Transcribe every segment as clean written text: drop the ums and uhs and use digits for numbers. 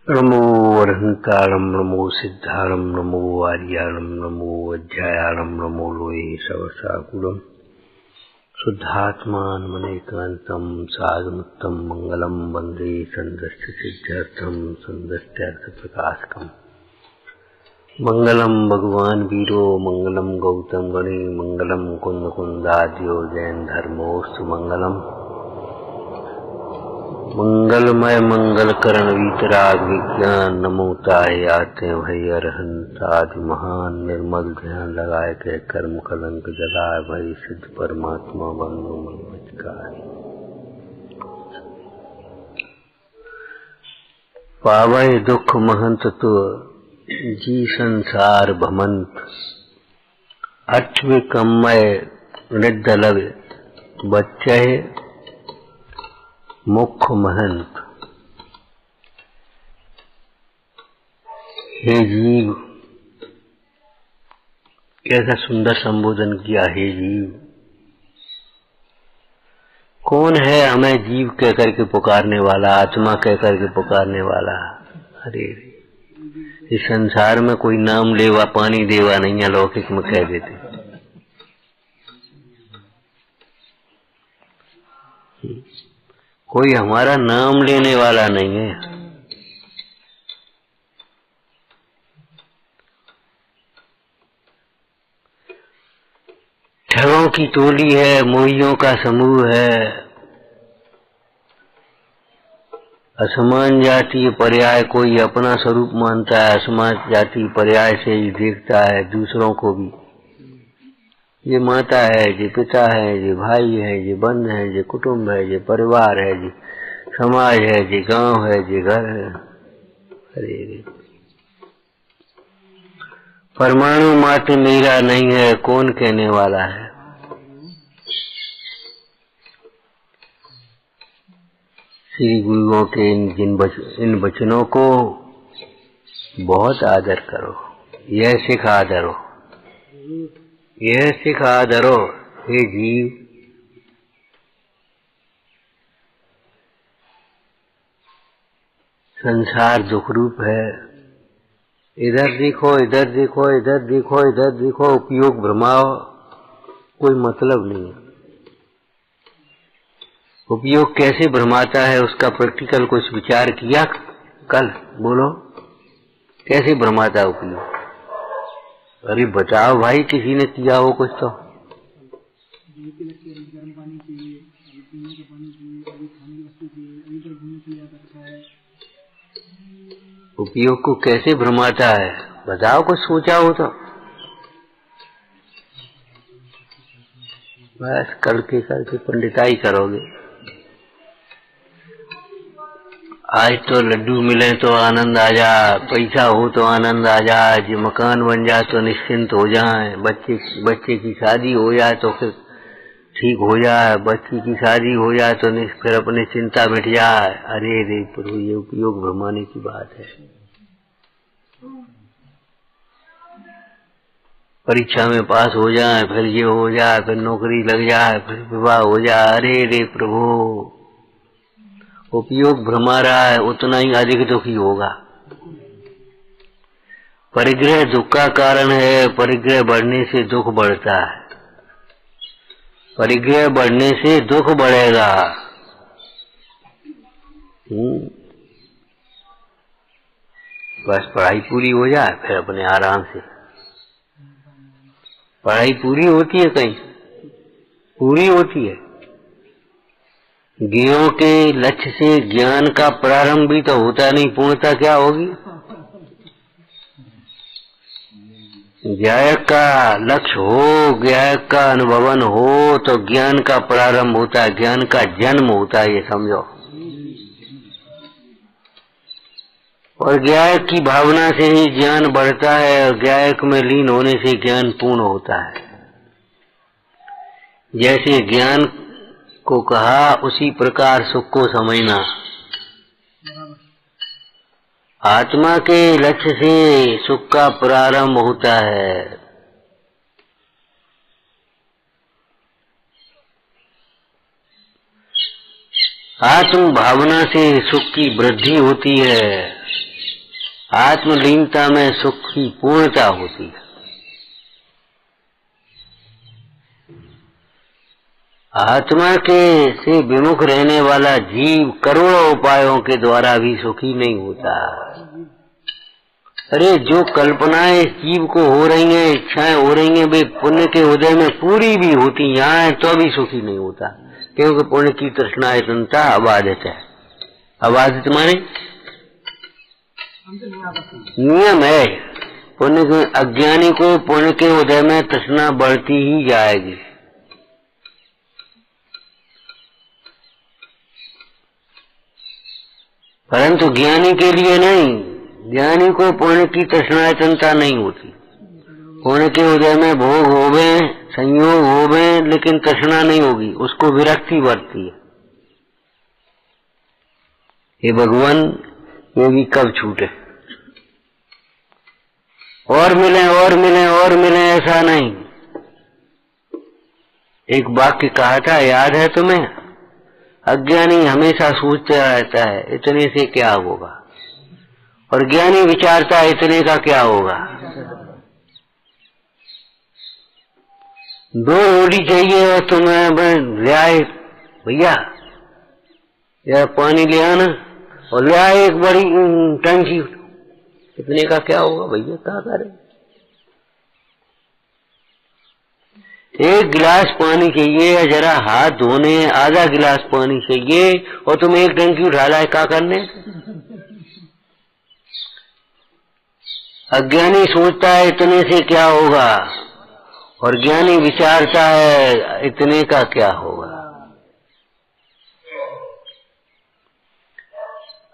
नमो अरहंतारं नमो सिद्धारं नमो आर्याणं नमो अध्यायाणं नमो लोये सवसाकुलं शुद्धात्मानमनेकान्तं साधुमुत्तं मंगलं वन्दे सन्दस्य सिद्ध्यर्थं सन्दस्त्यर्थप्रकाशकम् मंगलम भगवान वीरो मंगलम गौतम गणे मंगलम कुंद कुंदाद्यो जैन धर्मोस्तु मंगलम मंगलमय मंगल करण वीतराग विज्ञान नमोताय आते भय अरहंत आदि महान निर्मल ध्यान लगाए के कर्म कलंक जलाए भय सिद्ध परमात्मा बंधु मनमचकार पावै दुख महंत तो जी संसार भमंत अठवे कमय निदलव बच्चे मुख्य महंत। हे जीव, कैसा सुंदर संबोधन किया। हे जीव, कौन है हमें जीव कह करके पुकारने वाला, आत्मा कह करके पुकारने वाला। अरे इस संसार में कोई नाम लेवा पानी देवा नहीं है, लौकिक में कह देते। कोई हमारा नाम लेने वाला नहीं है। ठगों की टोली है, मोहियों का समूह है, असमान जातीय पर्याय कोई अपना स्वरूप मानता है, असमान जातीय पर्याय से ही देखता है दूसरों को भी। ये माता है, ये पिता है, ये भाई है, ये बंधु है, ये कुटुंब है, ये परिवार है, ये समाज है, ये गांव है, ये घर है। अरे परमाणु मात्र मेरा नहीं है, कौन कहने वाला है। श्री गुरुओं के इन वचनों को बहुत आदर करो। यह सिख आदरो, यह सिख आदरो। हे जीव, संसार दुख रूप है। इधर देखो, इधर देखो, इधर देखो, इधर देखो, उपयोग भ्रमाओ, कोई मतलब नहीं है। उपयोग कैसे भ्रमाता है उसका प्रैक्टिकल कुछ विचार किया कल? बोलो, कैसे भ्रमाता है उपयोग? अरे बताओ भाई, किसी ने किया हो कुछ तो। उपयोग को कैसे भ्रमाता है बताओ, कुछ सोचा हो तो। बस करके पंडिताई करोगे। आज तो लड्डू मिले तो आनंद आ जा, पैसा हो तो आनंद आ जाए, जी मकान बन जाए तो निश्चिंत हो जाए, बच्चे की शादी हो जाए तो फिर ठीक हो जाए, बच्ची की शादी हो जाए तो फिर अपनी चिंता मिट जाए। अरे रे प्रभु, ये उपयोग भ्रमाने की बात है। परीक्षा में पास हो जाए, फिर ये हो जाए, फिर नौकरी लग जाए, फिर विवाह हो जाए। अरे रे प्रभु, उपयोग भ्रमा रहा है, उतना ही अधिक दुखी होगा। परिग्रह दुख का कारण है, परिग्रह बढ़ने से दुख बढ़ता है, परिग्रह बढ़ने से दुख बढ़ेगा। बस पढ़ाई पूरी हो जाए, फिर अपने आराम से। पढ़ाई पूरी होती है कहीं? पूरी होती है। ज्ञों के लक्ष्य से ज्ञान का प्रारंभ भी तो होता नहीं, पूर्णता क्या होगी? ज्ञायक का लक्ष्य हो, ज्ञायक का अनुभवन हो तो ज्ञान का प्रारंभ होता है, ज्ञान का जन्म होता है, ये समझो। और ज्ञायक की भावना से ही ज्ञान बढ़ता है, और ज्ञायक में लीन होने से ज्ञान पूर्ण होता है। जैसे ज्ञान को कहा, उसी प्रकार सुख को समझना। आत्मा के लक्ष्य से सुख का प्रारंभ होता है। आत्म भावना से सुख की वृद्धि होती है। आत्मलीनता में सुख की पूर्णता होती है। आत्मा के से विमुख रहने वाला जीव करोड़ों उपायों के द्वारा भी सुखी नहीं होता। अरे जो कल्पनाएं इस जीव को हो रही हैं, इच्छाएं हो रही हैं, वे पुण्य के उदय में पूरी भी होती यहाँ तो भी सुखी नहीं होता, क्योंकि पुण्य की तृष्णा इतनता अबाधित है। अबाधित माने नियम है। पुण्य अज्ञानी को पुण्य के उदय में तृष्णा बढ़ती ही जाएगी। परंतु ज्ञानी के लिए नहीं, ज्ञानी को पुण्य की तृष्णा चिंता नहीं होती। पुण्य के उदय में भोग होवे, संयोग होवे, लेकिन तृष्णा नहीं होगी, उसको विरक्ति बढ़ती है। हे भगवान, ये भी कब छूटे, और मिले और मिले और मिले, ऐसा नहीं। एक वाक्य कहा था, याद है तुम्हें? अज्ञानी हमेशा सोचता रहता है इतने से क्या होगा, और ज्ञानी विचारता है इतने का क्या होगा। दो रोटी चाहिए और तुम्हें ले आए भैया यार पानी ले आना, और ले आए एक बड़ी टंकी, इतने का क्या होगा भैया, क्या करे। एक गिलास पानी चाहिए या जरा हाथ धोने आधा गिलास पानी चाहिए, और तुम एक टंकी उठा लाए, क्या करने। अज्ञानी सोचता है इतने से क्या होगा, और ज्ञानी विचारता है इतने का क्या होगा।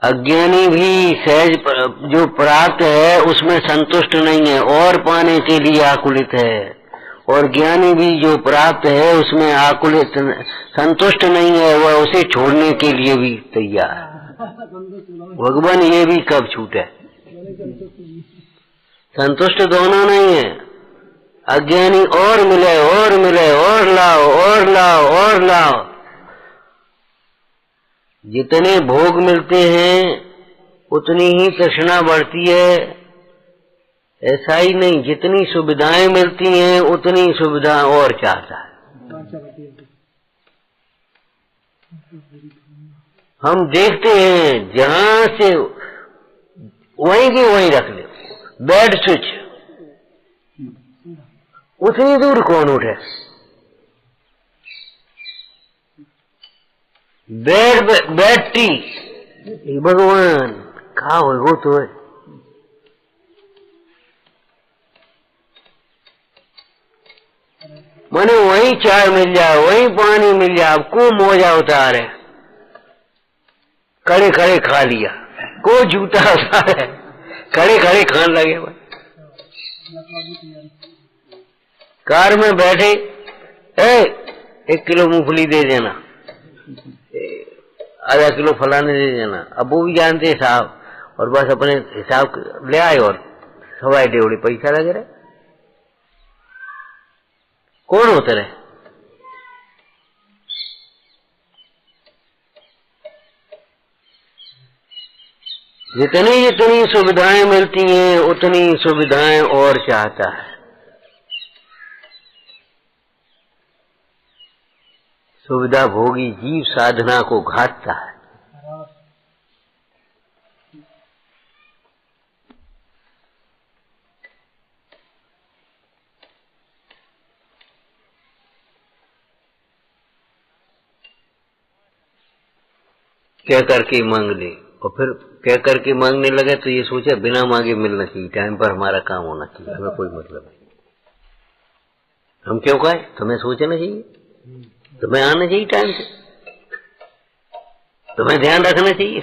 अज्ञानी भी सहज जो प्राप्त है उसमें संतुष्ट नहीं है, और पाने के लिए आकुलित है, और ज्ञानी भी जो प्राप्त है उसमें आकुलित संतुष्ट नहीं है, वह उसे छोड़ने के लिए भी तैयार है। भगवान, ये भी कब छूटे। संतुष्ट दोनों नहीं है। अज्ञानी और मिले और मिले, और लाओ और लाओ और लाओ। जितने भोग मिलते हैं उतनी ही तृष्णा बढ़ती है। ऐसा ही नहीं, जितनी सुविधाएं मिलती हैं उतनी सुविधा और चाहता है। हम देखते हैं जहां से वहीं की वहीं रख ले, बेड स्विच उतनी दूर कौन उठे। बेड टी, भगवान कहा हो तो है। माने वहीं चाय मिल जाए, वहीं पानी मिल जाए, को मोजा उतारे, खड़े खड़े खा लिया, को जूता उतारे, खड़े खड़े खाने लगे। कार में बैठे, 1 किलो मूंगफली दे देना, आधा किलो फलाने दे देना। अब वो भी जानते साहब, और बस अपने हिसाब ले आए और सवाई डेवड़ी पैसा लगे रहे। कौन होते रहे। जितनी जितनी सुविधाएं मिलती हैं उतनी सुविधाएं और चाहता है। सुविधा भोगी जीव साधना को घाटता है। कह करके मांग ले, और फिर कह करके मांगने लगे तो ये सोचे बिना मांगे मिलना चाहिए, टाइम पर हमारा काम होना चाहिए, हमें कोई मतलब नहीं। हम क्यों कहे, तुम्हें सोचना चाहिए, तुम्हें आना चाहिए टाइम से, तुम्हें ध्यान रखना चाहिए।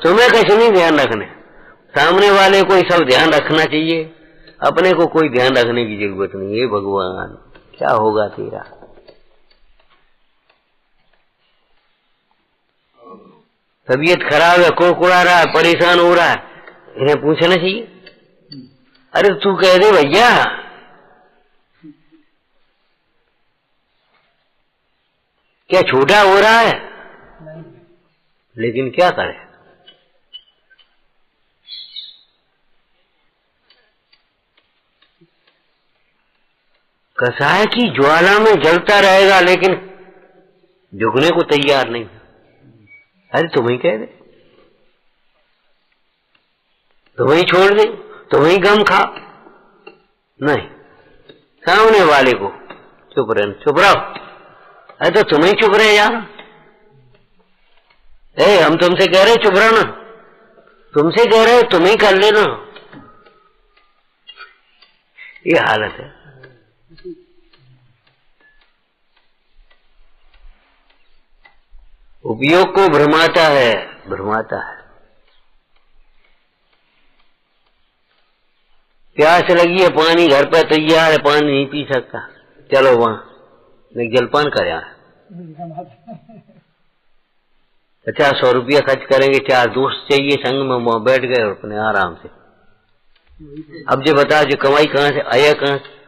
तुम्हें कैसे नहीं ध्यान रखने, सामने वाले को सब ध्यान रखना चाहिए, अपने को कोई ध्यान रखने की जरूरत नहीं है। भगवान क्या होगा तेरा। तबीयत खराब है, कुड़कुड़ा रहा है, परेशान हो रहा है, इन्हें पूछना चाहिए। अरे तू कह दे भैया, क्या छोटा हो रहा है, लेकिन क्या करे। कसाय की ज्वाला में जलता रहेगा लेकिन झुकने को तैयार नहीं। अरे तुम ही कह दे, तुम ही छोड़ दे, तुम ही गम खा, नहीं, सामने वाले को चुप रहो। अरे तो तुम ही चुप रहे यार। हम तुमसे कह रहे चुप रहो ना, तुमसे कह रहे तुम ही कर लेना। ये हालत है। उपयोग को भ्रमाता है। प्यास लगी है, पानी घर पे तैयार है, पानी नहीं पी सकता, चलो वहां जलपान कर। 50-100 रुपया खर्च करेंगे, 4 दोस्त चाहिए संग में, वहां बैठ गए और अपने आराम से। अब जो बताओ, जो कमाई कहां से आया, कहां से?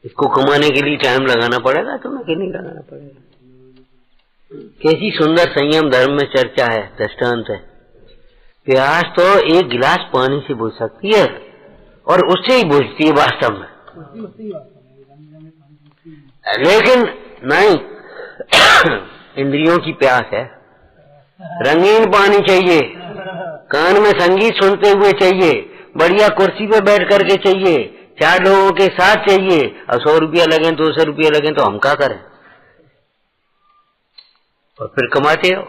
इसको कमाने के लिए टाइम लगाना पड़ेगा तुम्हें कि नहीं लगाना पड़ेगा? कैसी सुंदर संयम धर्म में चर्चा है, दृष्टांत है। प्यास तो 1 गिलास पानी से बुझ सकती है और उससे ही बुझती है वास्तव में, लेकिन नहीं, इंद्रियों की प्यास है। रंगीन पानी चाहिए, कान में संगीत सुनते हुए चाहिए, बढ़िया कुर्सी पे बैठ करके चाहिए, 4 लोगों के साथ चाहिए। और 100 रुपया लगे, 200 रुपया लगे तो हम क्या करें? और फिर कमाते हो।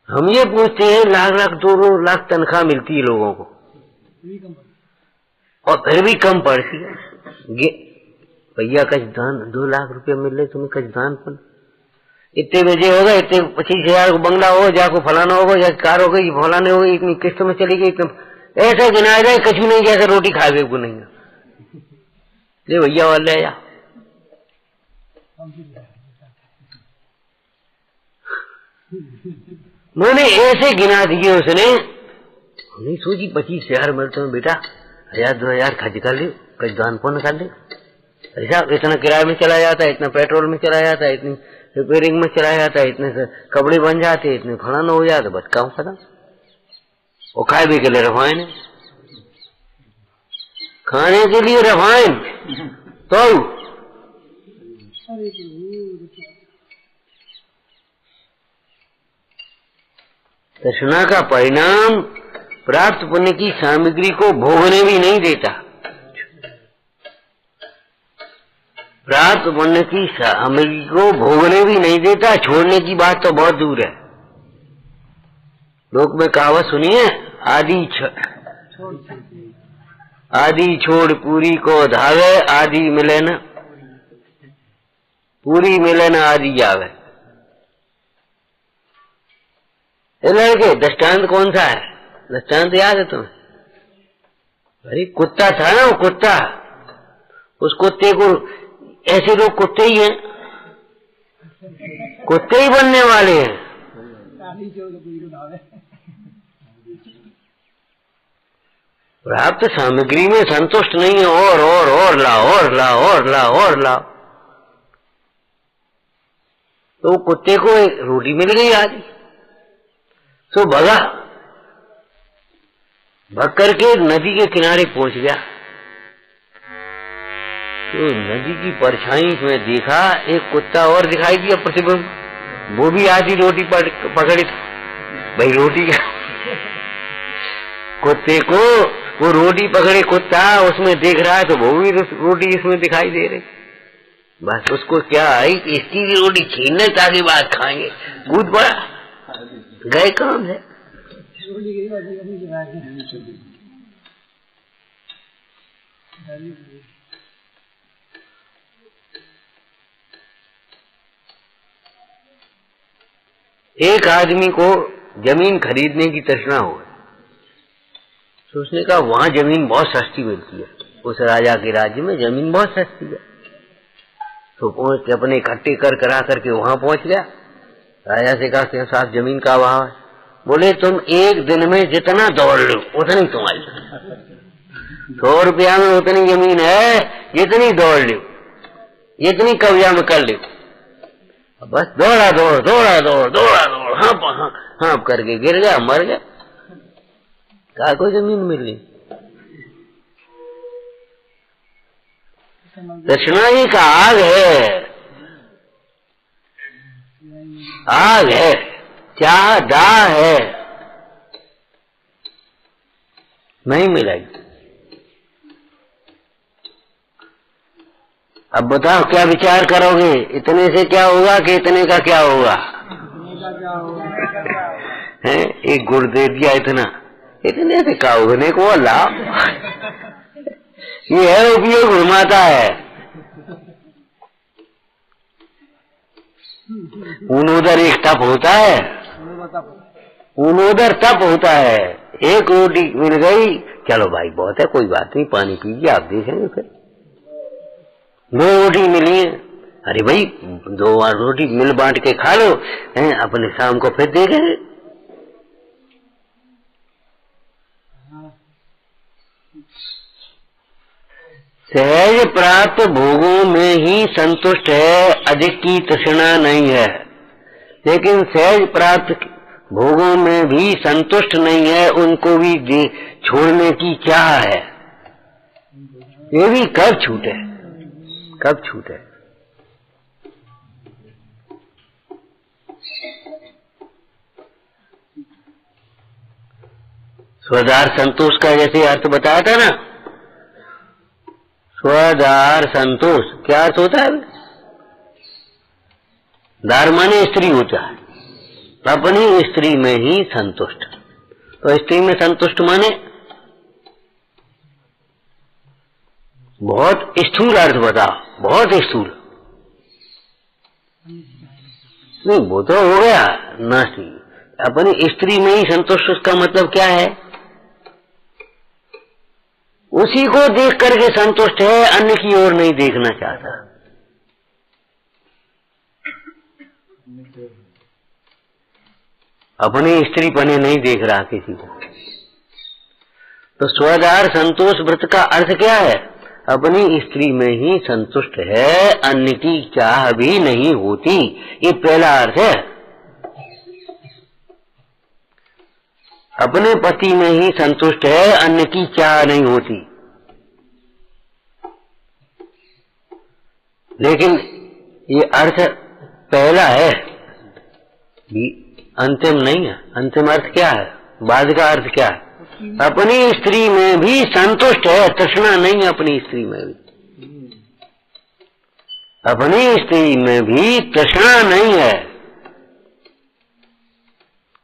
हम ये पूछते हैं, लाख 2 लाख तनख्वाह मिलती है लोगों को और फिर भी कम पड़ती है। भैया कच दान 2 लाख रुपया मिल रहे तुम्हें, कच दान पर इतने बजे होगा, इतने 25,000 को बंगला होगा, जाको फलाना होगा, या कार हो गई, फलाने हो गई, इतनी किस्त में चली गई, ऐसा गिनाया जाए कुछ भी नहीं, जैसे रोटी खा गए को नहीं। ले भैया वाले या मैंने ऐसे गिना दिए उसने, नहीं सोची 25,000 मिलते हैं बेटा, 1,000-2,000 खर्च कर ले, कुछ दान पुण्य कर ले। ऐसा इतना किराए में चला जाता है, इतना पेट्रोल में चला जाता है, इतनी रिपेयरिंग में चला जाता है, इतने कपड़े बन जाते, इतने फलाना हो जाता, बस काम खत्म। वो खाए भी के लिए रफाइन, खाने के लिए रफाइन तो तृष्णा का परिणाम प्राप्त पुण्य की सामग्री को भोगने भी नहीं देता। प्राप्त पुण्य की सामग्री को भोगने भी नहीं देता, छोड़ने की बात तो बहुत दूर है। लोक में कहावत सुनिए, आदि छोड़ पूरी को धावे, आदि मिले न पूरी मिले न आदि जावे। लड़के दृष्टांत कौन सा है? दृष्टांत याद है तुम्हें? अरे कुत्ता था ना, वो कुत्ता, उस कुत्ते को, ऐसे लोग कुत्ते ही हैं, कुत्ते ही बनने वाले हैं। प्राप्त सामग्री में संतुष्ट नहीं है, और लाओ। तो कुत्ते को एक रोटी मिल गई आज, तो भगा, भग करके नदी के किनारे पहुंच गया। तो नदी की परछाई में देखा एक कुत्ता और दिखाई दिया प्रतिबिंब, वो भी आधी रोटी पकड़ी। भाई रोटी कुत्ते को, वो रोटी पकड़े कुत्ता उसमें देख रहा है, तो वो भी रोटी इसमें दिखाई दे रही। बस उसको क्या आई कि इसकी भी रोटी छीनने ताकि बात खाएंगे, कूद पड़ा, गए काम है। एक आदमी को जमीन खरीदने की तृष्णा हो, सोचने का वहां जमीन बहुत सस्ती मिलती है, उस राजा के राज्य में जमीन बहुत सस्ती है। तो पहुंच के अपने इकट्ठे करा करके वहां पहुंच गया। राजा से कहा कि साहब जमीन का भाव है। बोले तुम एक दिन में जितना दौड़ लो उतनी तुम्हारी, 100 रुपया में उतनी जमीन है, जितनी दौड़ लो, जितनी कब्जा में कर लो। बस दौड़ा, हाँ करके गिर गया, मर गया। कहा को जमीन मिल गई। तृष्णा एक आग है, आग है, चाह दाह है, नहीं मिलेगी। अब बताओ क्या विचार करोगे, इतने से क्या होगा कि इतने का क्या होगा? है एक गुड़ दे दिया, इतने से क्या होने को लाभ। ये है उपयोग घुमाता है। उनोदर एक तप होता है, उनोदर तप होता है। एक रोटी मिल गई, चलो भाई बहुत है, कोई बात नहीं, पानी पीजिए, आप देखेंगे। फिर 2 रोटी मिली है, अरे भाई 2 रोटी मिल बांट के खा लो, अपने शाम को फिर देखेंगे। सहज प्राप्त भोगों में ही संतुष्ट है, अधिक की तृष्णा नहीं है। लेकिन सहज प्राप्त भोगों में भी संतुष्ट नहीं है, उनको भी छोड़ने की चाह है। ये भी कब छूटे, कब छूटे। स्वदार संतोष का जैसे अर्थ बताया था ना, स्वदार संतोष क्या अर्थ होता है? दार माने स्त्री होता है, अपनी स्त्री में ही संतुष्ट। तो स्त्री में संतुष्ट माने बहुत स्थूल अर्थ बताओ, बहुत स्थूल। नहीं वो तो हो गया नास्ती। अपनी स्त्री में ही संतुष्ट, उसका मतलब क्या है? उसी को देख करके संतुष्ट है, अन्य की ओर नहीं देखना चाहता। अपनी स्त्री पने नहीं देख रहा किसी को। तो स्वदार संतोष व्रत का अर्थ क्या है? अपनी स्त्री में ही संतुष्ट है, अन्य की चाह भी नहीं होती। ये पहला अर्थ है। अपने पति में ही संतुष्ट है, अन्य की चाह नहीं होती। लेकिन ये अर्थ पहला है, अंतिम नहीं है। अंतिम अर्थ क्या है? बाद का अर्थ क्या है? अपनी स्त्री में भी संतुष्ट है, तृष्णा नहीं है अपनी स्त्री में भी। अपनी स्त्री में भी तृष्णा नहीं है,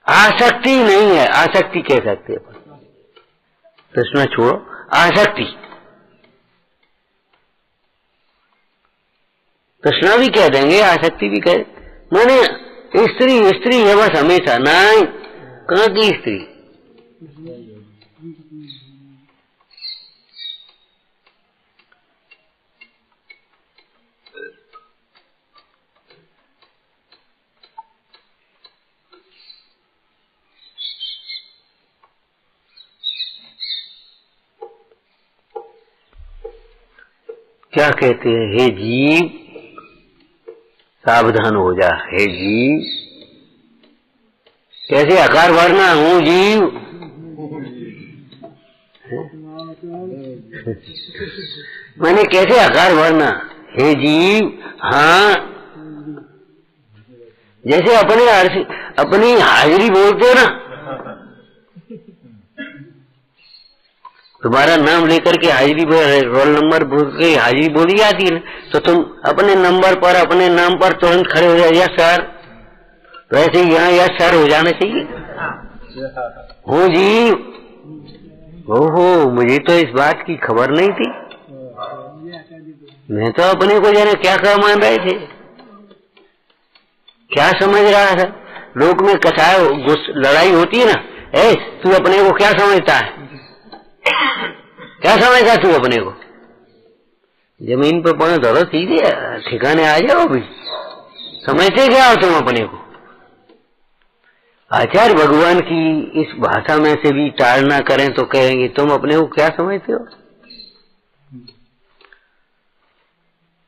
आसक्ति नहीं है। आसक्ति कह सकते हैं, तृष्णा छोड़ो, आसक्ति। तृष्णा भी कह देंगे, आसक्ति भी कह, माने स्त्री स्त्री है बस हमेशा। नहीं, कहाँ की स्त्री? क्या कहते हैं? हे जीव सावधान हो जा। हे जीव, कैसे आकार भरना? हूँ जीव। मैंने कैसे आकार भरना? हे जीव, हाँ। जैसे अपनी हाजिरी बोलते हो ना, तुम्हारा नाम लेकर के हाजिरी, रोल नंबर बोल के हाजिरी बोली जाती है ना, तो तुम अपने नंबर पर, अपने नाम पर तुरंत खड़े हो जाए, यस सर। तो ऐसे यहाँ यस सर हो जाना चाहिए। हो जी। ओहो, मुझे तो इस बात की खबर नहीं थी। मैं तो अपने को जाने क्या क्या मान रहे थे, क्या समझ रहा था। लोक में कसाय लड़ाई होती है ना, ए तू अपने को क्या समझता है? क्या समझता तू अपने को? जमीन पर पांव धरो, सीधे ठिकाने आ जाओ। भी समझते क्या हो तुम अपने को? आचार्य भगवान की इस भाषा में से भी टालना करें तो कहेंगे तुम अपने को क्या समझते हो?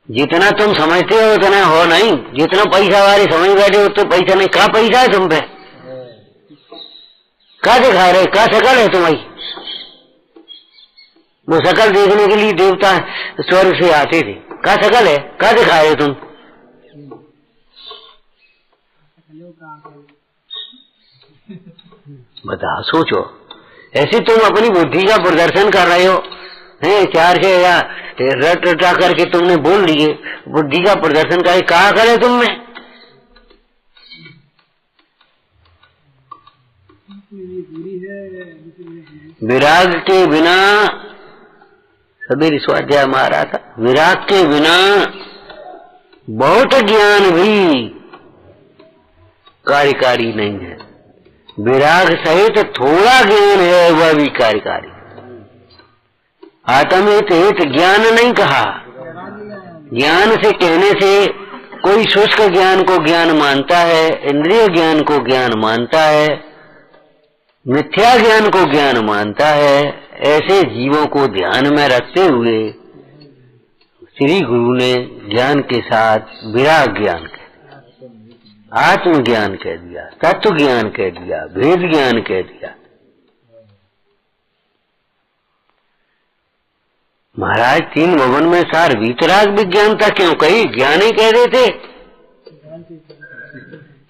जितना तुम समझते हो उतना हो नहीं। जितना पैसा वाले समझ बैठे हो तो पैसा नहीं। क्या पैसा है तुम पे? क्या दिखा रहे? क्या शकल है तुम्हारी? वो शकल देखने के लिए देवता स्वर्ग से आते थे। क्या शकल है, क्या दिखा रहे तुम? बताओ, सोचो। ऐसे तुम अपनी बुद्धि का प्रदर्शन कर रहे हो, हैं? चार से या रट रटा करके तुमने बोल लिए, बुद्धि का प्रदर्शन करे, कहा करे तुम में? विराग के बिना, सवेरे स्वाध्याय में आ रहा था, विराग के बिना बहुत ज्ञान भी कार्यकारी नहीं है। विराग सहित थोड़ा ज्ञान है, वह भी कार्यकारी। आत्महित हित ज्ञान नहीं कहा। ज्ञान से कहने से कोई शुष्क ज्ञान को ज्ञान मानता है, इंद्रिय ज्ञान को ज्ञान मानता है, मिथ्या ज्ञान को ज्ञान मानता है। ऐसे जीवों को ध्यान में रखते हुए श्री गुरु ने ज्ञान के साथ विराग ज्ञान कह दिया, आत्मज्ञान कह दिया, तत्व ज्ञान कह दिया, भेद ज्ञान कह दिया। महाराज तीन भवन में सार वीतराग विज्ञानता क्यों कही? ज्ञान ही कह देते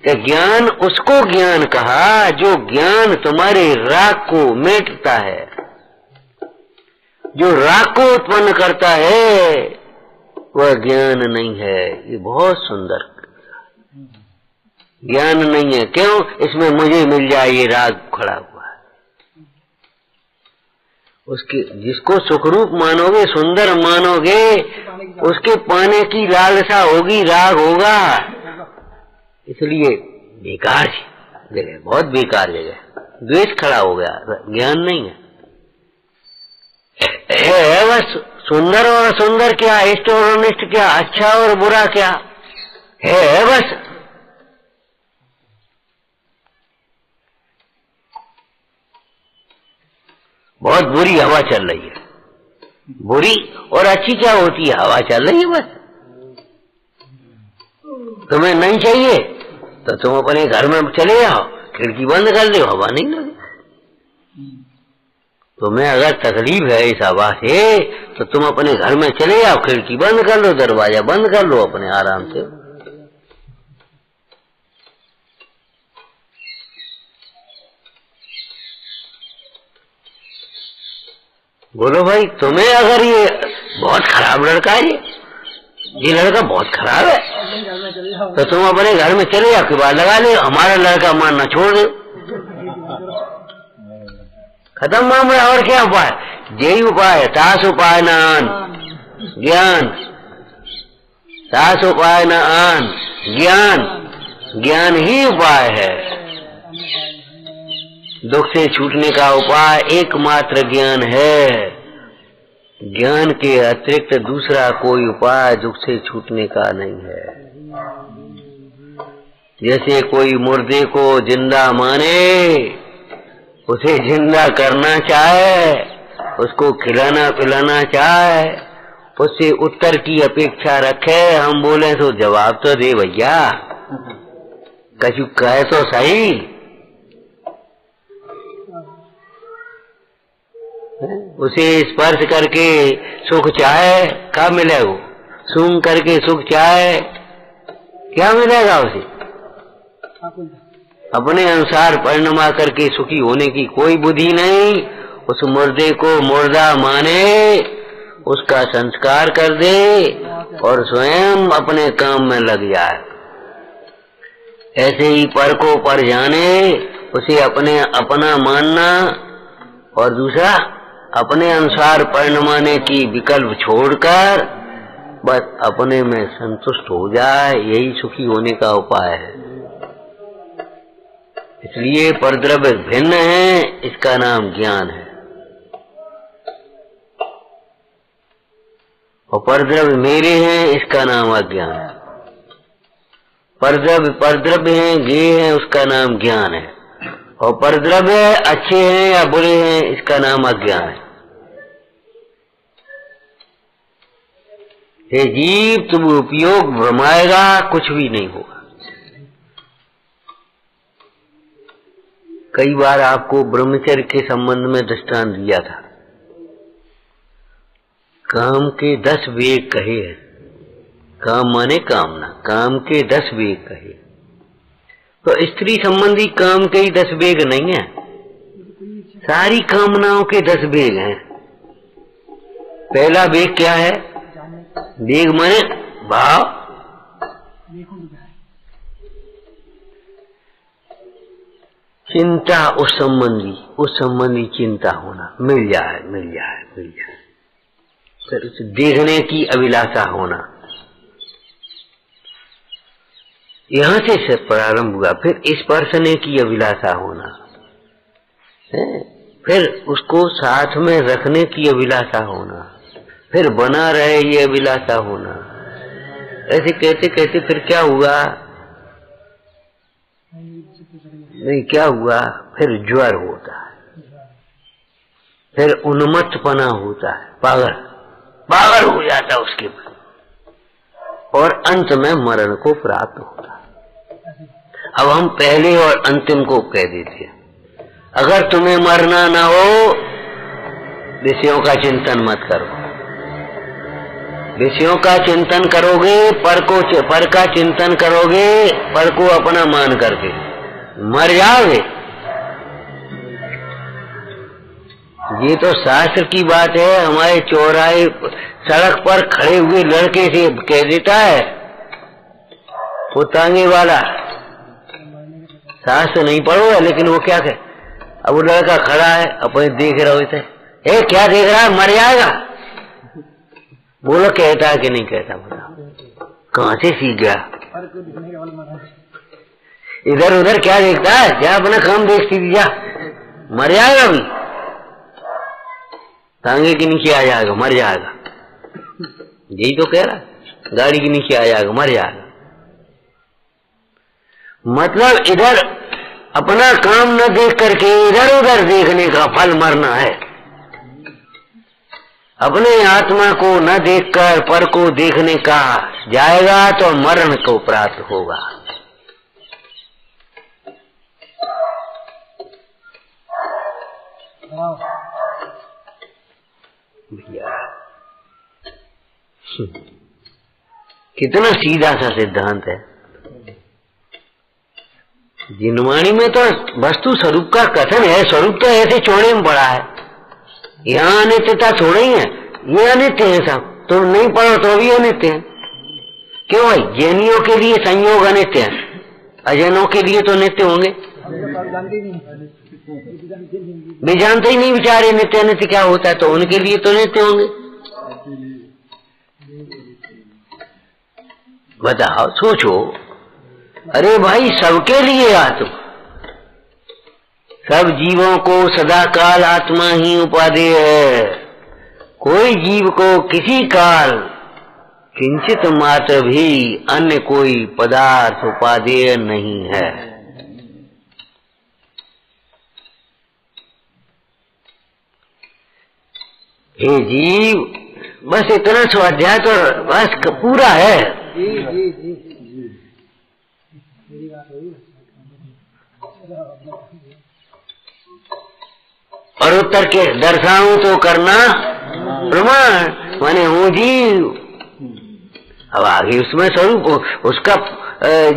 कि ज्ञान उसको ज्ञान कहा जो ज्ञान तुम्हारे राग को मेटता है, जो राग को उत्पन्न करता है, वह ज्ञान नहीं है। ये बहुत सुंदर ज्ञान नहीं है। क्यों? इसमें मुझे मिल जाए, ये राग खड़ा हुआ है। उसके जिसको सुखरूप मानोगे, सुंदर मानोगे, उसके पाने की लालसा होगी, राग होगा। इसलिए बेकार जगह, बहुत बेकार जगह, द्वेष खड़ा हो गया, ज्ञान नहीं है। बस सुंदर और असुंदर क्या, इष्ट और अनिष्ट क्या, अच्छा और बुरा क्या है, बस। बहुत बुरी हवा चल रही है, बुरी और अच्छी क्या होती है? हवा चल रही है बस। तुम्हें नहीं चाहिए तो तुम अपने घर में चले जाओ, खिड़की बंद कर लो, हवा नहीं लगे। तुम्हें अगर तकलीफ है इस हवा से तो तुम अपने घर में चले जाओ, खिड़की बंद कर लो, दरवाजा बंद कर लो अपने आराम से। बोलो भाई, तुम्हें अगर ये बहुत खराब लड़का है, ये लड़का बहुत खराब है, तो तुम अपने घर में चले जाओ, किबाड़ लगा ले, हमारा लड़का मानना छोड़ दो, खत्म मामला। और क्या उपाय? यही उपाय है। तास उपाय न आन ज्ञान, तास उपाय न आन ज्ञान, ज्ञान ही उपाय है। दुख से छूटने का उपाय एकमात्र ज्ञान है। ज्ञान के अतिरिक्त दूसरा कोई उपाय दुख से छूटने का नहीं है। जैसे कोई मुर्दे को जिंदा माने, उसे जिंदा करना चाहे, उसको खिलाना पिलाना चाहे, उससे उत्तर की अपेक्षा रखे, हम बोले तो जवाब तो दे भैया, कछु कहे तो सही। उसे स्पर्श करके सुख चाहे, क्या मिलेगा? सूंघ करके सुख चाहे, क्या मिलेगा उसे? अपने अनुसार परिणमा करके सुखी होने की कोई बुद्धि नहीं। उस मुर्दे को मुर्दा माने, उसका संस्कार कर दे और स्वयं अपने काम में लग जाए। ऐसे ही पर को पर जाने, उसे अपने अपना मानना और दूसरा अपने अनुसार परिणमाने की विकल्प छोड़कर बस अपने में संतुष्ट हो जाए, यही सुखी होने का उपाय है। इसलिए परद्रव्य भिन्न है, इसका नाम ज्ञान है, और परद्रव्य मेरे हैं, इसका नाम अज्ञान है। परद्रव्य परद्रव्य हैं, ज्ञेय है, उसका नाम ज्ञान है, और परद्रव्य अच्छे हैं या बुरे हैं, इसका नाम अज्ञान है। हे जीव, तुम उपयोग भ्रमाएगा, कुछ भी नहीं होगा। कई बार आपको ब्रह्मचर्य के संबंध में दृष्टांत दिया था। काम के 10 वेग कहे हैं। काम माने कामना, काम के 10 वेग कहे। तो स्त्री संबंधी काम के ही 10 वेग नहीं है, सारी कामनाओं के 10 वेग हैं। पहला वेग क्या है? वेग माने भाव, चिंता, उस संबंधी चिंता होना, मिल जाए मिल जाए मिल जाए। फिर उसे देखने की अभिलाषा होना, यहां से प्रारंभ हुआ। फिर स्पर्शने की अभिलाषा होना है, फिर उसको साथ में रखने की अभिलाषा होना, फिर बना रहे ये अभिलाषा होना। ऐसे कहते कहते फिर क्या हुआ? नहीं, क्या हुआ? फिर ज्वर होता है, फिर उन्मत्तपना होता है, पागल हो जाता है उसके बाद, और अंत में मरण को प्राप्त होता है। अब हम पहले और अंतिम को कह देते हैं, अगर तुम्हें मरना ना हो, विषयों का चिंतन मत करो। विषयों का चिंतन करोगे, पर का चिंतन करोगे, पर को अपना मान करके मर जाओगे। ये तो शास्त्र की बात है। हमारे चौराहे सड़क पर खड़े हुए लड़के से कह देता है वो तांगे वाला, शास्त्र नहीं पढ़ो है, लेकिन वो क्या कहे? अब वो लड़का खड़ा है, अपने देख रहा होता है, ए क्या देख रहा है, मर जाएगा। बोलो कहता है कि नहीं कहता? बताओ कहां से सीख गया? इधर उधर क्या देखता है? क्या अपना काम देखती थी, जा मर जाएगा, अभी तांगे के नीचे आ जाएगा, मर जाएगा। यही तो कह रहा, गाड़ी के नीचे आ जाएगा, मर जाएगा। मतलब इधर अपना काम न देख करके इधर उधर देखने का फल मरना है। अपने आत्मा को न देखकर पर को देखने का जाएगा तो मरण को प्राप्त होगा। भैया कितना सीधा सा सिद्धांत है। जिनवाणी में तो वस्तु स्वरूप का कथन है, स्वरूप तो ऐसे चौड़े में पड़ा है। यहाँ अनित्यता थोड़ी है, ये अनित्य है सब, तो नहीं पढ़ो तो भी अनित्य है। क्यों भाई? जैनियों के लिए संयोग अनित्य है, अजैनों के लिए तो नित्य होंगे। वे जानते ही नहीं बेचारे नित्य अनित्य क्या होता है, तो उनके लिए तो नित्य होंगे। बताओ, सोचो। अरे भाई, सबके लिए आत्मा, सब जीवों को सदा काल आत्मा ही उपादेय है। कोई जीव को किसी काल किंचित मात्र भी अन्य कोई पदार्थ उपादेय नहीं है। हे जीव, बस इतना स्वाध्याय तो बस पूरा है। और उत्तर के दर्शाऊं तो करना प्रमाण, माने हूँ जीव। अब आगे उसमें स्वरूप उसका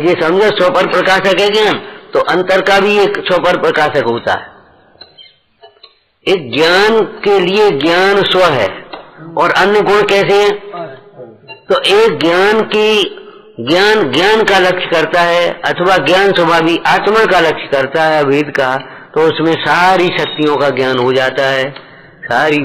ये समझो स्वपर प्रकाशक है ज्ञान, तो अंतर का भी एक स्वपर प्रकाशक होता है। एक ज्ञान के लिए ज्ञान स्व है और अन्य गुण कैसे हैं? तो एक ज्ञान का लक्ष्य करता है, अथवा ज्ञान स्वभावी आत्मा का लक्ष्य करता है वेद का, तो उसमें सारी शक्तियों का ज्ञान हो जाता है। सारी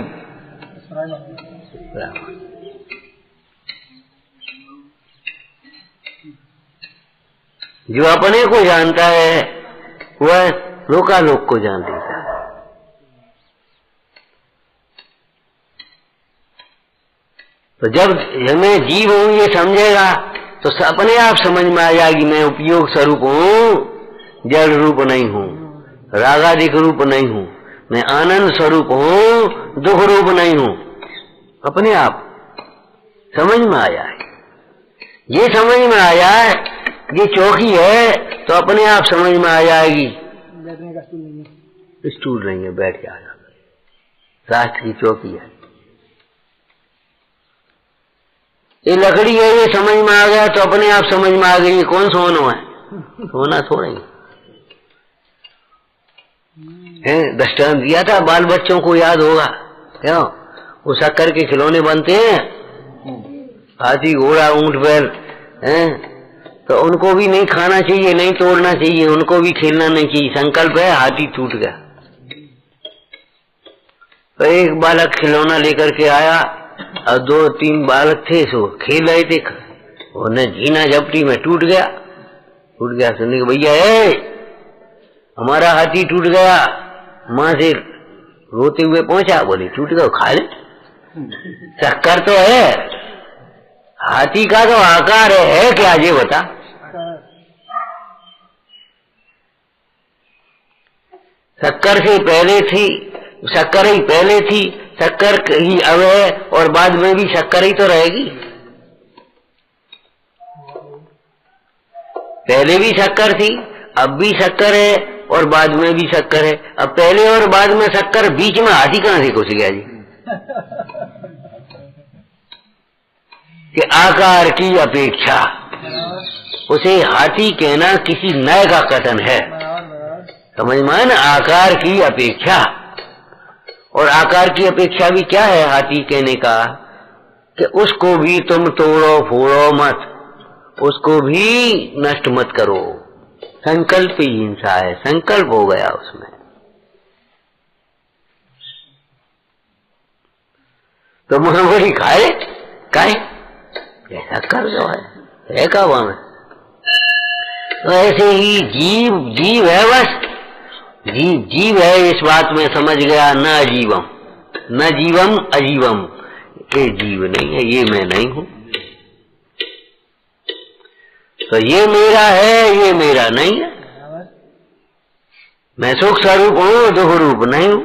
जो अपने को जानता है वह लोकालोक को जान लेता है। तो जब मैं जीव हूं ये समझेगा तो अपने आप समझ में आ जाएगी मैं उपयोग स्वरूप हूं, जड़ रूप नहीं हूं, रागादिक रूप नहीं हूं, मैं आनंद स्वरूप हूं, दुख रूप नहीं हूं। अपने आप समझ में आ जाए। ये समझ में आ जाए, ये चौकी है तो अपने आप समझ में आ जाएगी। बैठने का स्टूल नहीं है, बैठ जाएगा। राष्ट्र की चौकी है। ये लकड़ी है, ये समझ में आ गया तो अपने आप समझ में आ गई ये कौन सोना है, सोना थोड़ा ही है। दृष्टांत दिया था, बाल बच्चों को याद होगा क्यों, वो शक्कर के खिलौने बनते हैं, हाथी घोड़ा ऊंट बैल हैं, तो उनको भी नहीं खाना चाहिए, नहीं तोड़ना चाहिए, उनको भी खेलना नहीं चाहिए। संकल्प है, हाथी टूट गया। तो एक बालक खिलौना लेकर के आया और 2-3 बालक थे, सो खेल रहे थे, उन्हें झीना झपटी में टूट गया। सुनने के भैया हमारा हाथी टूट गया, माँ से रोते हुए पहुंचा, बोले टूट गया खा ले, शक्कर तो है, हाथी का तो आकार है क्या ये बता। शक्कर से पहले थी, शक्कर ही पहले थी, शक्कर ही अब है और बाद में भी शक्कर ही तो रहेगी। पहले भी शक्कर थी, अब भी शक्कर है और बाद में भी शक्कर है। अब पहले और बाद में शक्कर, बीच में हाथी कहां से घुस गया जी। कि आकार की अपेक्षा, उसे हाथी कहना किसी नए का कथन है, समझ में आया ना। आकार की अपेक्षा, और आकार की अपेक्षा भी क्या है हाथी कहने का, कि उसको भी तुम तोड़ो फोड़ो मत, उसको भी नष्ट मत करो। संकल्प ही हिंसा है, संकल्प हो गया उसमें। तो महाबली खाए काहे, ऐसा कर जो है का वहां में। तो ऐसे ही जीव है, बस जीव है, इस बात में समझ गया। न अजीवम, न जीवम अजीवम, ये जीव नहीं है, ये मैं नहीं हूं। तो ये मेरा है, ये मेरा नहीं है। मैं सुख स्वरूप हूं, दुख रूप नहीं हूं।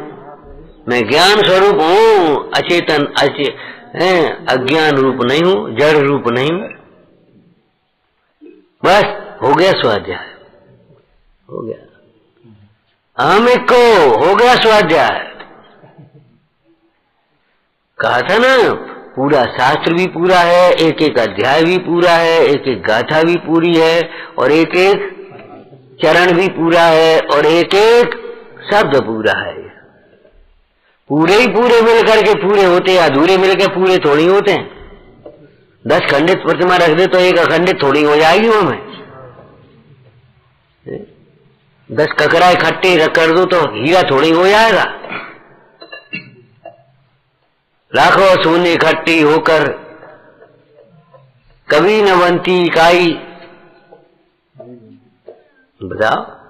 मैं ज्ञान स्वरूप हूं, अचेतन अज्ञान रूप नहीं हूं, जड़ रूप नहीं हूं। बस हो गया स्वाध्याय, हो गया हम एक को, हो गया स्वाध्याय। कहा था ना, पूरा शास्त्र भी पूरा है, एक एक अध्याय भी पूरा है, एक एक गाथा भी पूरी है, और एक एक चरण भी पूरा है, और एक एक शब्द पूरा है। पूरे ही पूरे मिलकर के पूरे होते, अधूरे मिलकर पूरे थोड़ी होते हैं। 10 खंडित प्रतिमा रख दे तो एक अखंडित थोड़ी हो जाएगी वो में। 10 ककरा इकट्ठे कर दो तो हीरा थोड़ी हो जाएगा। लाखों सोने इकट्ठी होकर कभी न बनती इकाई, बताओ।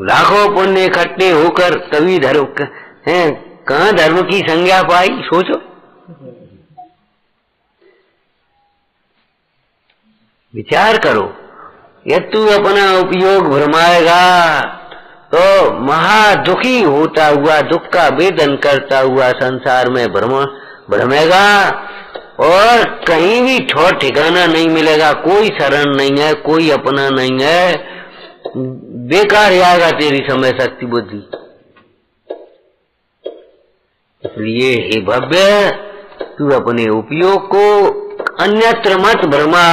लाखों पुण्य इकट्ठे होकर कभी धर्म है, कहां धर्म की संज्ञा पाई, सोचो। विचार करो, यदि तू अपना उपयोग भरमाएगा तो महा दुखी होता हुआ, दुख का वेदन करता हुआ संसार में भ्रमेगा, और कहीं भी ठौर ठिकाना नहीं मिलेगा। कोई शरण नहीं है, कोई अपना नहीं है, बेकार जाएगा तेरी समय शक्ति बुद्धि। इसलिए हे भव्य, तू अपने उपयोग को अन्यत्र मत भ्रमा,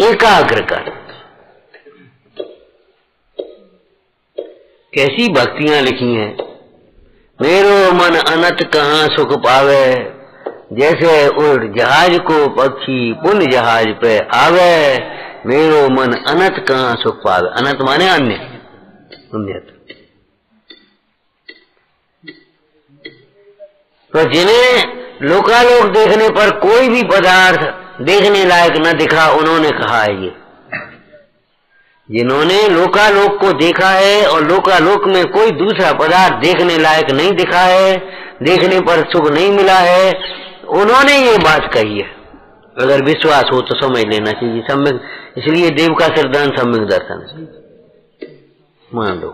एकाग्र कर। कैसी भक्तियां लिखी हैं, मेरो मन अनंत कहाँ सुख पावे, जैसे उड़ जहाज को पक्षी पुण्य जहाज पे आवे, मेरो मन अनंत कहाँ सुख पावे। अनंत माने अन्य, तो जिन्हें लोकालोक देखने पर कोई भी पदार्थ देखने लायक न दिखा, उन्होंने कहा है ये। जिन्होंने लोकालोक को देखा है और लोकालोक में कोई दूसरा पदार्थ देखने लायक नहीं दिखा है, देखने पर सुख नहीं मिला है, उन्होंने ये बात कही है। अगर विश्वास हो तो समझ लेना चाहिए। सम्यक, इसलिए देव का सिद्धांत सम्यक दर्शन है, मान लो।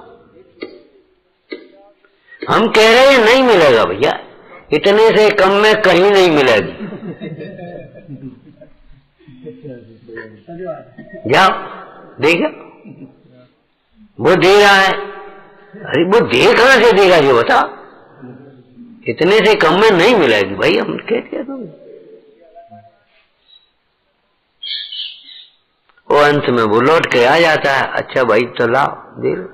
हम कह रहे हैं नहीं मिलेगा भैया, इतने से कम में कहीं नहीं मिलेगी। जाओ देखो, वो दे रहा है। अरे वो दे कहां से देगा जो बता, इतने से कम में नहीं मिलेगी भाई। हम कहते हैं वो अंत में वो लौट के आ जाता है, अच्छा भाई तो लाओ दे लो।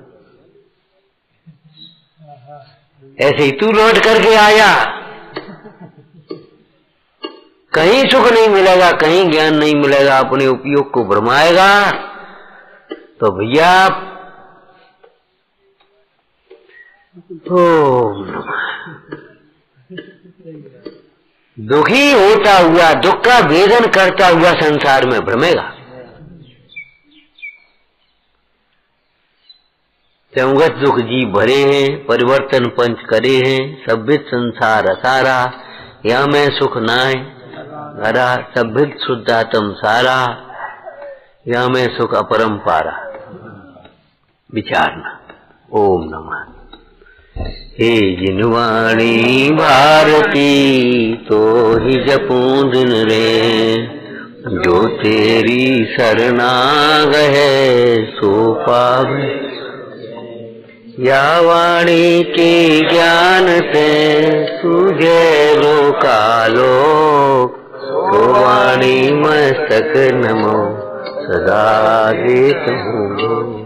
ऐसे ही तू लौट करके आया, कहीं सुख नहीं मिलेगा, कहीं ज्ञान नहीं मिलेगा, अपने उपयोग को भरमाएगा तो भैया दुखी होता हुआ, दुख का वेदन करता हुआ संसार में भ्रमेगा। संगत दुख जी भरे हैं, परिवर्तन पंच करे हैं, सभ्यत संसार असारा, या मैं सुख नाय हरा, सभ्यत शुद्धातम सारा, या मैं सुख अपरंपारा। विचारना। ओम नमः। हे जिनवाणी भारती तो ही जपूं दिन रे, जो तेरी शरणाग है सो पावे। या वाणी के ज्ञान से सूझे लोकालोक, तो वाणी मस्तक नमो सदा देत हूँ।